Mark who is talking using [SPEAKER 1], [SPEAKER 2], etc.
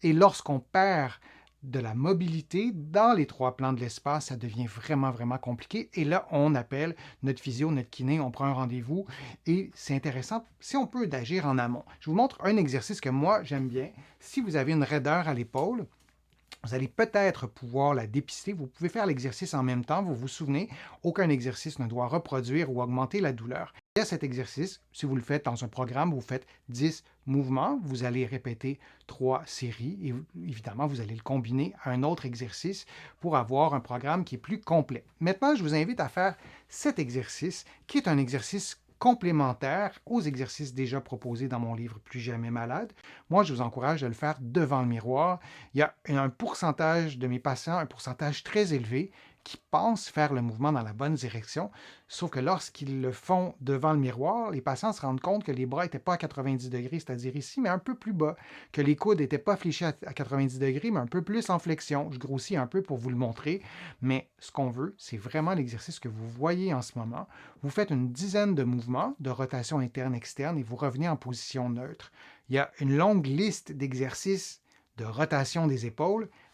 [SPEAKER 1] Et lorsqu'on perd de la mobilité dans les 3 plans de l'espace, ça devient vraiment, vraiment compliqué. Et là, on appelle notre physio, notre kiné, on prend un rendez-vous et c'est intéressant si on peut d'agir en amont. Je vous montre un exercice que moi, j'aime bien. Si vous avez une raideur à l'épaule, vous allez peut-être pouvoir la dépister. Vous pouvez faire l'exercice en même temps. Vous vous souvenez, aucun exercice ne doit reproduire ou augmenter la douleur. Et à cet exercice, si vous le faites dans un programme, vous faites 10 mouvements. Vous allez répéter 3 séries et évidemment, vous allez le combiner à un autre exercice pour avoir un programme qui est plus complet. Maintenant, je vous invite à faire cet exercice qui est un exercice complémentaire aux exercices déjà proposés dans mon livre Plus jamais malade. Moi, je vous encourage à le faire devant le miroir. Il y a un pourcentage de mes patients, un pourcentage très élevé, qui pensent faire le mouvement dans la bonne direction, sauf que lorsqu'ils le font devant le miroir, les patients se rendent compte que les bras n'étaient pas à 90 degrés, c'est-à-dire ici, mais un peu plus bas, que les coudes n'étaient pas fléchis à 90 degrés, mais un peu plus en flexion. Je grossis un peu pour vous le montrer, mais ce qu'on veut, c'est vraiment l'exercice que vous voyez en ce moment. Vous faites une dizaine de mouvements de rotation interne-externe et vous revenez en position neutre. Il y a une longue liste d'exercices de rotation des épaules,